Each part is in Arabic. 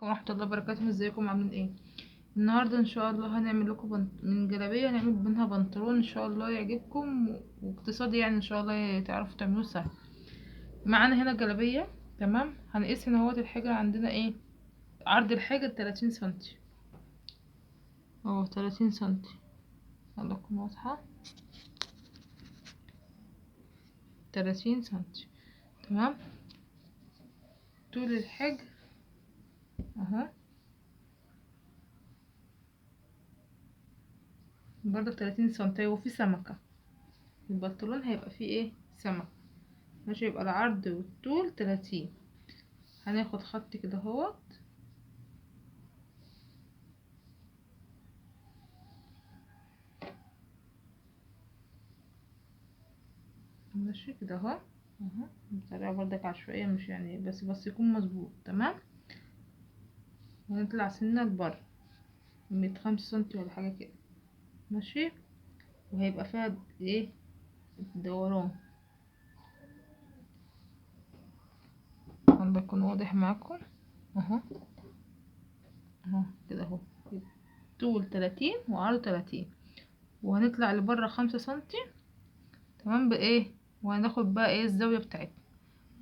ورحمة الله وبركاته. ازيكم عاملين ايه؟ النهارده ان شاء الله هنعمل لكم من جلابيه، هنعمل منها بنطلون ان شاء الله يعجبكم واقتصادي، يعني ان شاء الله تعرفوا تعملوه سهل. معانا هنا جلابيه. تمام، هنقيس هنا اهوت الحجر عندنا ايه. عرض الحجر 30 سنتي اهو، 30 سنتي. الله تكون واضحه، 30 سنتي. تمام. طول الحجر اهو برضه 30 سنتي، وفي سمكه. البنطلون هيبقى فيه ايه؟ سمكه. ماشي، يبقى العرض والطول 30. هناخد خط كده اهوت، ماشي كده اهو. اهو بطريقة بردك عشوائية، مش يعني بس يكون مظبوط. تمام. ونطلع سنة لبره 105 سنتي ولا حاجة كده. ماشي. وهيبقى فيها ايه؟ دوران. عشان يكون واضح معاكم اهو. اهو كده اهو، طول 30 وعرض 30. وهنطلع لبره 5 سنتي. تمام بايه. وهناخد بقى ايه الزاوية بتاعتنا.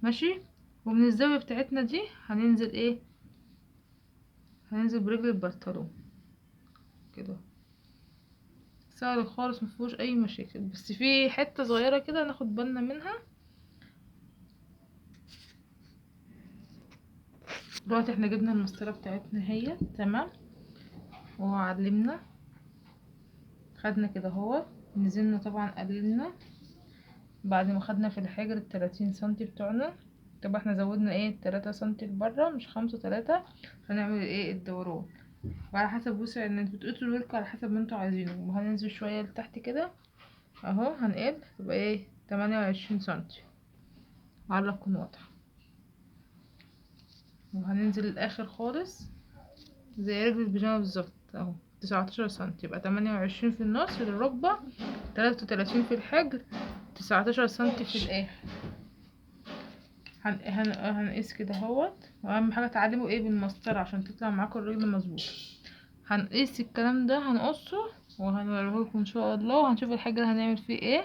ماشي. ومن الزاوية بتاعتنا دي هننزل ايه؟ هننزل برجل البنطلون كده. سهل خالص، مفيهوش اي مشاكل، بس في حته صغيره كده ناخد بالنا منها. دلوقتي احنا جبنا المسطره بتاعتنا هي. تمام. وعلمنا، خدنا كده اهو، نزلنا طبعا قللنا بعد ما خدنا في الحجر ال30 سنتي بتوعنا. طب احنا زودنا ايه 3 سنتي لبره، مش 5 3. هنعمل ايه الدوران. وعلى حسب وسع ان انتوا بتقيسوا الورك، على حسب ما انتوا عايزينه. وهننزل شويه لتحت كده اهو، هنقل تبقى ايه 28 سنتي. على تكون واضحه. وهننزل الاخر خالص زي رجل البيجامه بالظبط اهو، 19 سنتي. يبقى 28 في النص للركبه، 33 في الحجر، 19 سنتي في الاخر. هنقيس كده اهوت. واهم حاجه تعلموا ايه بالمسطره عشان تطلع معاكم الرجل مظبوط. هنقيس الكلام ده، هنقصه وهنوريهولكم ان شاء الله. وهنشوف الحجر هنعمل فيه ايه.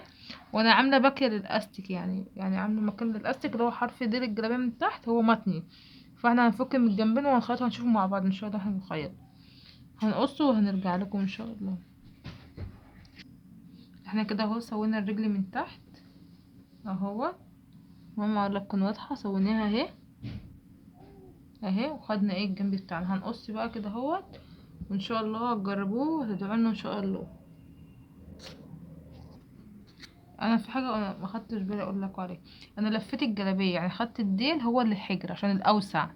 وانا عامله باكيه للاستيك، يعني عامله مكان للاستيك اللي هو حرف ديل الجلابيه من تحت هو متني. فاحنا هنفك من الجنبين وهنخيطه، هنشوفه مع بعض ان شاء الله. هنخيط، هنقصه وهنرجع لكم ان شاء الله. احنا كده اهو سوينا الرجل من تحت اهو. ماما اقول لك تكون واضحه، سويناها اهي اهي. وخدنا ايه الجنب بتاعنا. هنقص بقى كده اهوت، وان شاء الله تجربوه وتدعوا لنا ان شاء الله. انا في حاجه انا ما خدتش بالي اقول لكم عليها. انا لفيت الجلابيه، يعني خدت الديل هو اللي الحجر عشان الاوسع.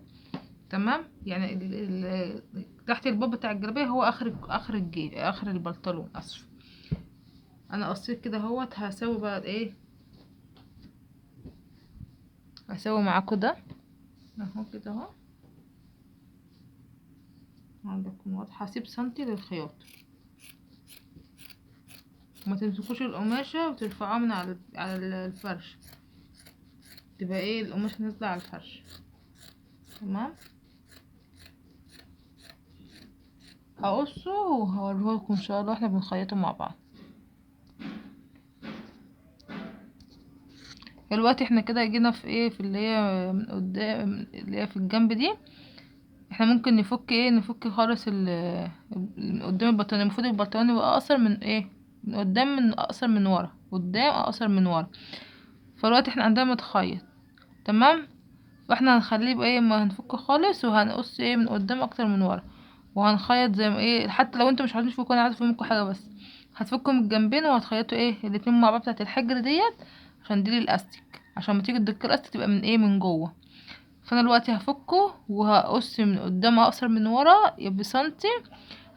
تمام. يعني تحت الباب بتاع الجلابيه هو اخر الجيل، اخر البنطلون، اسف. انا قصيت كده اهوت. هسوي بقى ايه، هسوي معاكم ده اهو كده اهو. عندكم واضحه. هسيب سنتي للخياطه. وما تمسكوش القماشه وترفعوها من على الفرش، تبقى ايه القماشه نازله على الفرش. تمام. هقصه وهوريهولكم ان شاء الله احنا بنخيطه مع بعض. دلوقتي احنا كده جينا في ايه، في اللي هي من قدام، اللي هي في الجنب دي. احنا ممكن نفك ايه، نفك خالص من قدام البطانية. المفروض البطانية يبقى اقصر من ايه، من قدام، من اقصر من ورا، قدام اقصر من ورا. فالوقت احنا عندنا متخيط. تمام. فاحنا هنخليه يبقى ايه، ما هنفكه خالص. وهنقص ايه من قدام اكتر من ورا. وهنخيط زي ما ايه، حتى لو انتوا مش عايزين تفكوا، انا عايزه افهمكم حاجه بس. هتفكوا من الجنبين وهتخيطوا ايه الاتنين مع بعض بتاعت الحجر ديت، عشان دي الاستيك. عشان ما تيجي تدك الاستيك تبقى من ايه، من جوه. فانا دلوقتي هفكه وهقص من قدام اقصر من ورا بسنتي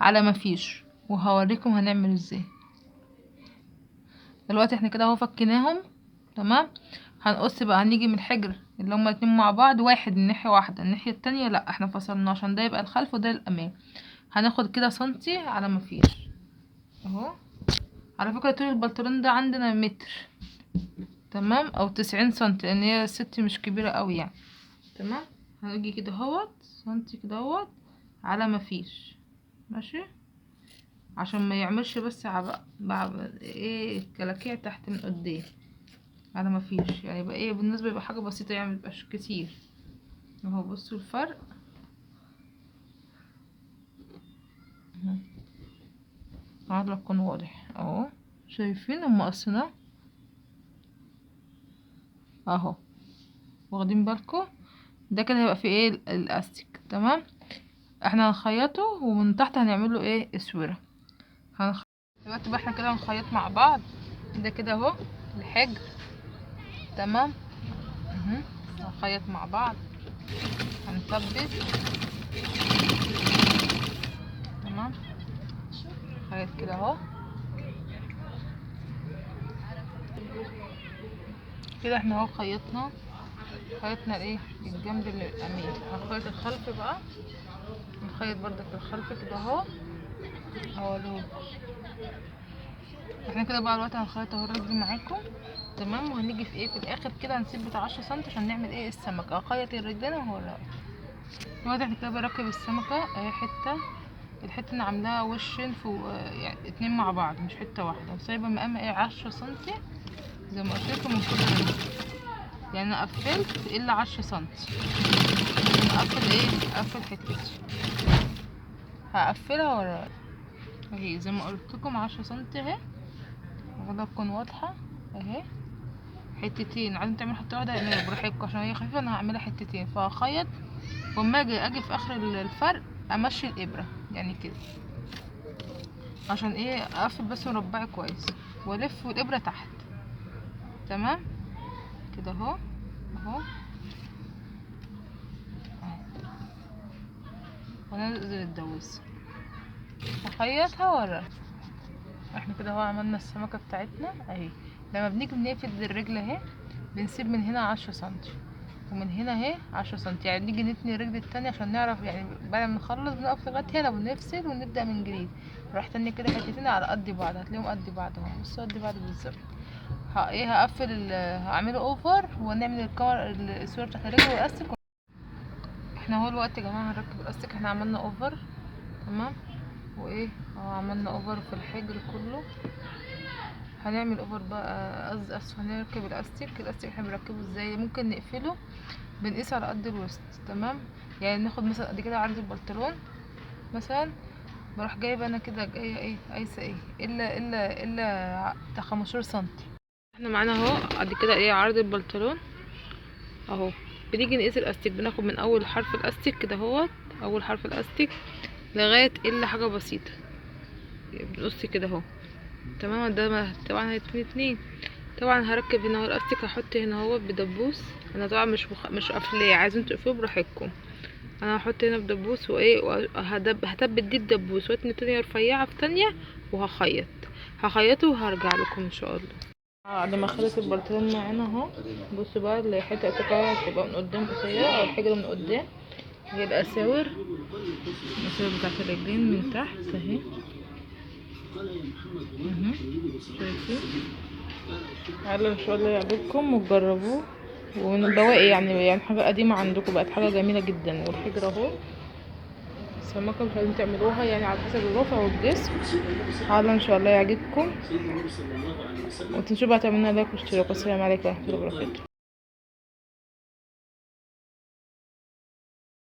على ما فيش. وهوريكم هنعمل ازاي. دلوقتي احنا كده اهو فكيناهم. تمام. هنقص بقى، هنيجي من الحجر اللي هما الاتنين مع بعض، واحد من ناحية واحدة، الناحية التانية لا احنا فصلنا عشان ده يبقى الخلف وده الامام. هناخد كده سنتي على ما فيش اهو. على فكرة طول البنطلون ده عندنا متر. تمام. او 90 سنتي، لان هي الست مش كبيرة قوي يعني. تمام. هنيجي كده اهوت سنتي كده اهوت على ما فيش، ماشي، عشان ما يعملش بس ايه الكلاكيع تحت من قدام، على ما فيش يعني يبقى ايه بالنسبه، يبقى حاجه بسيطه يعني ميبقاش كتير اهو. بصوا الفرق اهو، عادل يكون واضح اهو، شايفين لما قصيناه اهو، واخدين بالكم؟ ده كده هيبقى فيه ايه الاستيك، تمام. احنا هنخيطه ومن تحت هنعمله ايه اسوره. دلوقتي بقى احنا كده هنخيط مع بعض. ده كده اهو الحجر، تمام. هنخيط مع بعض، هنثبت، تمام. خيط كده اهو، كده احنا اهو خيطنا الايه الجنب الامامي. هنخيط الخلف بقى، نخيط برضك الخلف كده اهو اهو. احنا كده بقى دلوقتي هنخيط اهو الرجل معاكم، تمام. وهنيجي في ايه في الاخر كده هنسيب بتاع 10 سم عشان نعمل ايه السمكه. هخيط الرجلين اهو الرقبه. دلوقتي احنا كده بركب السمكه اهي، الحته اللي عاملاها وشين فوق يعني اتنين مع بعض مش حته واحده، وسايبه مقام ايه 10 سم زي ما قلت لكم من كل رجل. يعني انا قفلت الا 10 سم، اقفل ايه اقفل حتتي، هقفلها ورا اهي زي ما قلت لكم 10 سم اهي، المفروض تكون واضحه اهي. حتتين عايزين تعملوا حته واحده اعملوا براحتكم، عشان هي خفيفه انا هعملها حتتين. فهخيط واما اجي في اخر الفرق امشي الابره يعني كده، عشان ايه اقفل بس مربعي كويس، والف والابره تحت، تمام كده اهو اهو. وننزل الدواسه هخيطها ورا. احنا كده اهو عملنا السمكه بتاعتنا اهي. لما بنيجي بنقفل الرجل اهي بنسيب من هنا 10 سنتي ومن هنا اهي 10 سنتي، يعني نيجي نتني الرجل التانية عشان نعرف يعني بعد ما نخلص بنقف لغايه هنا ونفصل ونبدا من جديد. نروح تاني كده حتتين على قد بعض، هتلاقيهم قد بعض اهو، بصوا قد بعض بالظبط. ايه هقفل هعمله اوفر ونعمل الكاميرا الصوره بتاعت الرجل والاستيك. احنا اهو الوقت يا جماعه هنركب الاستيك. احنا عملنا اوفر، تمام، وايه اهو عملنا اوفر في الحجر كله. هنعمل اوفر بقى، قصدي اسف، هنركب الاستيك احنا بنركبه ازاي؟ ممكن نقفله بنقيس على قد الوسط، تمام. يعني ناخد مثلا قد كده عرض البنطلون مثلا، بروح جايبه انا كده جايه ايه قايسه ايه الا بتاع 15 سنتي. احنا معانا اهو قد كده ايه عرض البنطلون اهو. بنيجي نقيس الاستيك، بناخد من اول حرف الاستيك كده اهوت، اول حرف الاستيك لغايه الا حاجه بسيطه بنقص كده اهو، تمام. ده طبعا هيتني اتنين. طبعا هركب هنا اهو الاستيك، هحط هنا اهو بدبوس. انا طبعا مش قافلاه، عايزين تقفلوه براحتكم. انا هحط هنا بدبوس وايه هثبت دي بدبوس واتني تانية رفيعه في تانية، هخيطه وهرجع لكم ان شاء الله بعد ما خلص البنطلون معانا اهو. بصوا بقى الحته هتبقى من قدام قصيره او الحجر من قدام، هي الاساور بتاعت الرجلين من تحت اهي شايفين. يلا ان شاء الله يعجبكم وتجربوه، ومن البواقي يعني حاجه قديمه عندكم بقت حاجه جميله جدا. والحجر اهو السمكه مش لازم تعملوها يعني على حسب الرفع والجسم. حالا ان شاء الله يعجبكم، ومتنسوش بقى تعملوا لايك واشتراك. والسلام عليكم ورحمه الله وبركاته.